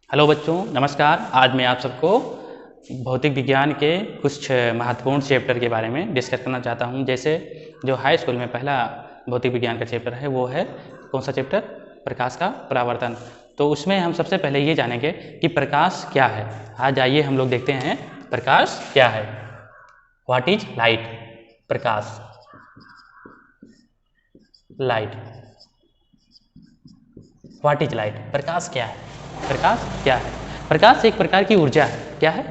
Hello बच्चों, नमस्कार। आज मैं आप सबको भौतिक विज्ञान के कुछ महत्वपूर्ण चैप्टर के बारे में डिस्कस करना चाहता हूं। जैसे जो हाई स्कूल में पहला भौतिक विज्ञान का चैप्टर है वो है कौन सा चैप्टर? प्रकाश का परावर्तन। तो उसमें हम सबसे पहले ये जानेंगे कि प्रकाश क्या है। आज आइए हम लोग देखते हैं प्रकाश क्या है। What is light? प्रकाश, लाइट। What is light? प्रकाश क्या है? प्रकाश क्या है? प्रकाश एक प्रकार की ऊर्जा है। क्या है?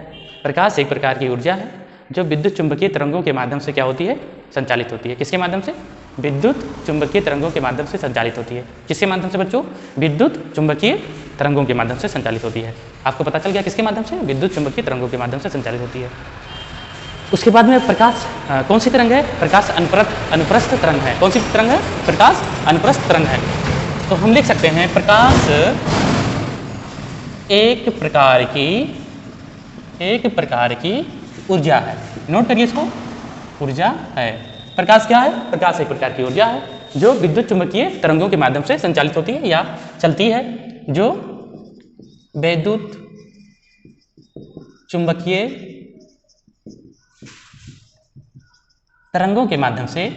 प्रकाश एक प्रकार की ऊर्जा है जो विद्युत चुंबकीय तरंगों के माध्यम से क्या होती है? संचालित होती है। किसके माध्यम से? विद्युत चुंबकीय तरंगों के माध्यम से संचालित होती है। किसके माध्यम से बच्चों? विद्युत चुंबकीय तरंगों के माध्यम से संचालित होती है। आपको पता चल गया किसके माध्यम से? विद्युत चुंबकीय तरंगों के माध्यम से संचालित होती है। उसके बाद में प्रकाश कौन सी तरंग है? प्रकाश अनुप्रस्थ तरंग है। कौन सी तरंग है? प्रकाश अनुप्रस्थ तरंग है। तो हम लिख सकते हैं प्रकाश एक प्रकार की ऊर्जा है। नोट करिए इसको, ऊर्जा है। प्रकाश क्या है? प्रकाश एक प्रकार की ऊर्जा है जो विद्युत चुंबकीय तरंगों के माध्यम से संचालित होती है या चलती है, जो विद्युत चुंबकीय तरंगों के माध्यम से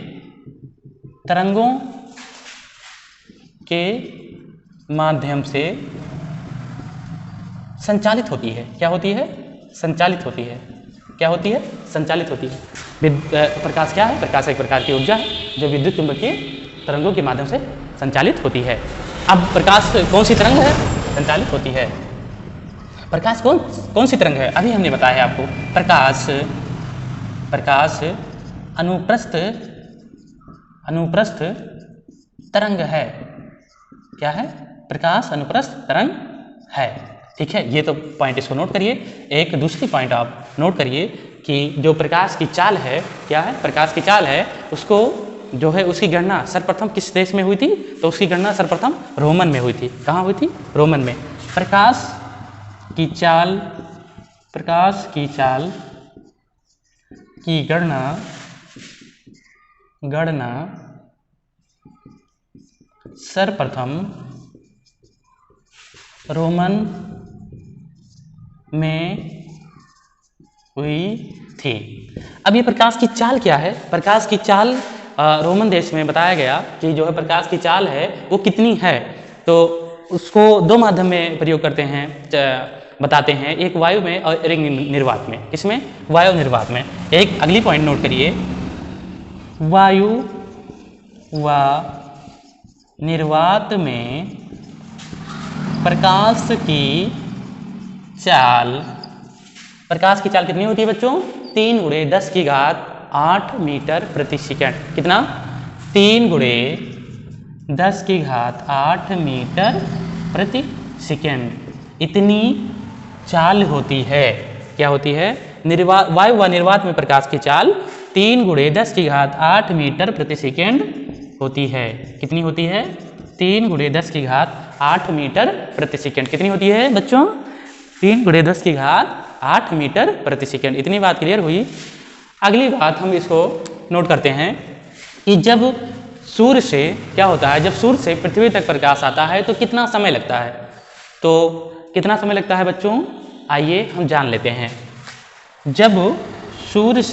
संचालित होती है। क्या होती है? संचालित होती है। क्या होती है? संचालित होती है। प्रकाश क्या है? प्रकाश एक प्रकार की ऊर्जा है जो विद्युत चुंबकीय तरंगों के माध्यम से संचालित होती है। अब प्रकाश कौन सी तरंग है? संचालित होती है। प्रकाश कौन सी तरंग है? अभी हमने बताया है आपको। प्रकाश अनुप्रस्थ तरंग है। क्या है? प्रकाश अनुप्रस्थ तरंग है। ठीक है, ये तो पॉइंट इसको नोट करिए। एक दूसरी पॉइंट आप नोट करिए कि जो प्रकाश की चाल है, क्या है? प्रकाश की चाल है, उसको जो है उसकी गणना सर्वप्रथम किस देश में हुई थी? तो उसकी गणना सर्वप्रथम रोमन में हुई थी। कहाँ हुई थी? रोमन में। प्रकाश की चाल की गणना सर्वप्रथम रोमन में हुई थी। अब ये प्रकाश की चाल क्या है? प्रकाश की चाल रोमन देश में बताया गया कि जो है प्रकाश की चाल है वो कितनी है। तो उसको दो माध्यम में प्रयोग करते हैं, बताते हैं, एक वायु में और एक निर्वात में। किसमें? वायु निर्वात में। एक अगली पॉइंट नोट करिए, वायु व निर्वात में प्रकाश की चाल कितनी होती है बच्चों? 3 × 10⁸ मीटर प्रति सेकंड। कितना? 3 × 10⁸ मीटर प्रति सेकंड। इतनी चाल होती है। क्या होती है? वायु व निर्वात में प्रकाश की चाल 3 × 10⁸ मीटर प्रति सेकंड होती है। कितनी होती है? 3 × 10⁸ मीटर प्रति सेकंड। कितनी होती है बच्चों? 3 × 10⁸ मीटर प्रति सेकंड। इतनी बात क्लियर हुई। अगली बात हम इसको नोट करते हैं कि जब सूर्य से क्या होता है, जब सूर्य से पृथ्वी तक प्रकाश आता है तो कितना समय लगता है? तो कितना समय लगता है बच्चों? आइए हम जान लेते हैं। जब सूर्य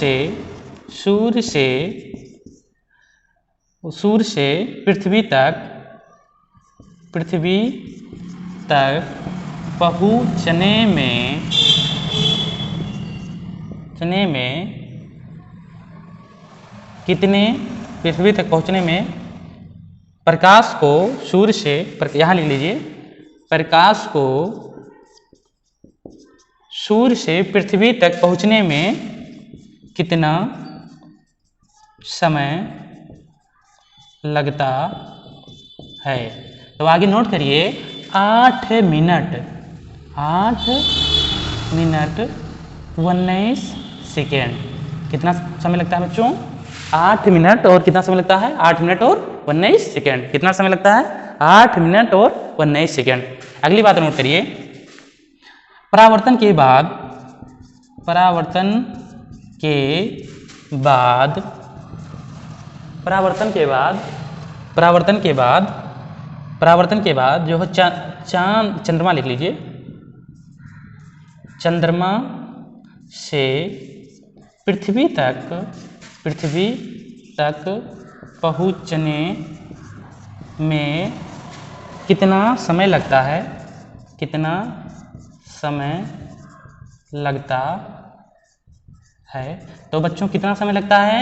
से पृथ्वी तक पहुँचने में कितने, पृथ्वी तक पहुँचने में प्रकाश को सूर्य से, यहाँ लिख लीजिए, प्रकाश को सूर्य से पृथ्वी तक पहुँचने में कितना समय लगता है? तो आगे नोट करिए, 8 मिनट 19 सेकेंड। कितना समय लगता है बच्चों? 8 मिनट और कितना समय लगता है? 8 मिनट और 19 सेकेंड। कितना समय लगता है? 8 मिनट और 19 सेकेंड। अगली बात नोट करिए, परावर्तन के बाद जो है चंद्रमा लिख लीजिए, चंद्रमा से पृथ्वी तक पहुँचने में कितना समय लगता है? कितना समय लगता है? तो बच्चों कितना समय लगता है?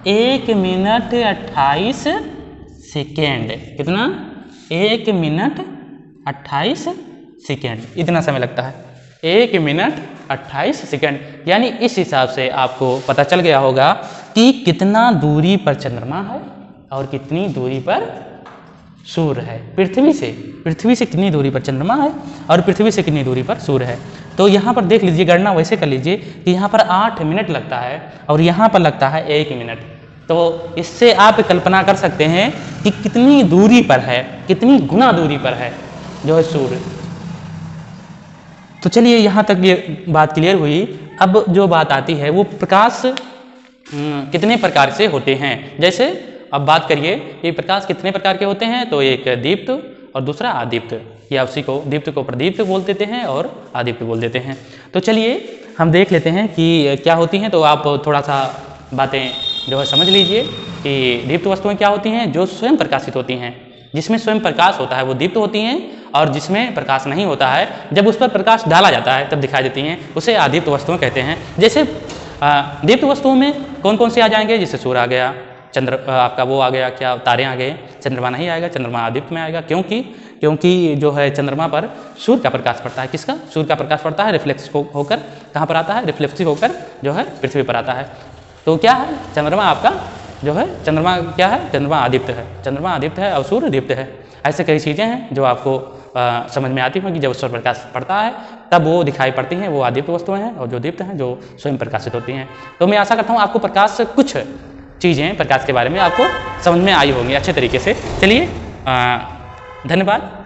1 मिनट 28 सेकेंड। कितना? 1 मिनट 28 सेकेंड, इतना समय लगता है। 1 मिनट 28 सेकेंड। यानी इस हिसाब से आपको पता चल गया होगा कि कितना दूरी पर चंद्रमा है और कितनी दूरी पर सूर्य है। पृथ्वी से कितनी दूरी पर चंद्रमा है और पृथ्वी से कितनी दूरी पर सूर्य है। तो यहाँ पर देख लीजिए, गणना वैसे कर लीजिए कि यहाँ पर 8 मिनट लगता है और यहाँ पर लगता है 1 मिनट। तो इससे आप कल्पना कर सकते हैं कि कितनी दूरी पर है, कितनी गुना दूरी पर है जो है सूर्य। तो चलिए यहाँ तक ये बात क्लियर हुई। अब जो बात आती है वो प्रकाश कितने प्रकार से होते हैं। जैसे अब बात करिए ये प्रकाश कितने प्रकार के होते हैं। तो एक दीप्त और दूसरा आदीप्त, या उसी को दीप्त को प्रदीप्त बोल देते हैं और आदीप्त बोल देते हैं। तो चलिए हम देख लेते हैं कि क्या होती हैं। तो आप थोड़ा सा बातें जो है समझ लीजिए कि दीप्त वस्तुएं क्या होती हैं, जो स्वयं प्रकाशित होती हैं। जिसमें स्वयं प्रकाश होता है वो दीप्त होती हैं, और जिसमें प्रकाश नहीं होता है, जब उस पर प्रकाश डाला जाता है तब दिखाई देती हैं, उसे आदीप्त वस्तुएं कहते हैं। जैसे दीप्त वस्तुओं में कौन कौन से आ जाएंगे? जैसे सूर्य आ गया, चंद्र आपका वो आ गया, क्या तारे आ गए। चंद्रमा नहीं आएगा, चंद्रमा आदित्य में आएगा। क्योंकि जो है चंद्रमा पर सूर्य का प्रकाश पड़ता है। किसका? सूर्य का प्रकाश पड़ता है, रिफ्लेक्स होकर कहाँ पर आता है? रिफ्लेक्सिव होकर जो है पृथ्वी पर आता है। तो क्या है? चंद्रमा आपका जो है, चंद्रमा क्या है? चंद्रमा आदित्य है। चंद्रमा आदित्य है और सूर्य दीप्त है। ऐसे कई चीज़ें हैं जो आपको समझ में आती होंगी। जब सूर्य प्रकाश पड़ता है तब वो दिखाई पड़ती हैं, वो आदित्य वस्तुएं हैं, और जो दीप्त हैं जो स्वयं प्रकाशित होती हैं। तो मैं आशा करता हूँ आपको प्रकाश कुछ चीज़ें प्रकाश के बारे में आपको समझ में आई होंगी अच्छे तरीके से। चलिए धन्यवाद।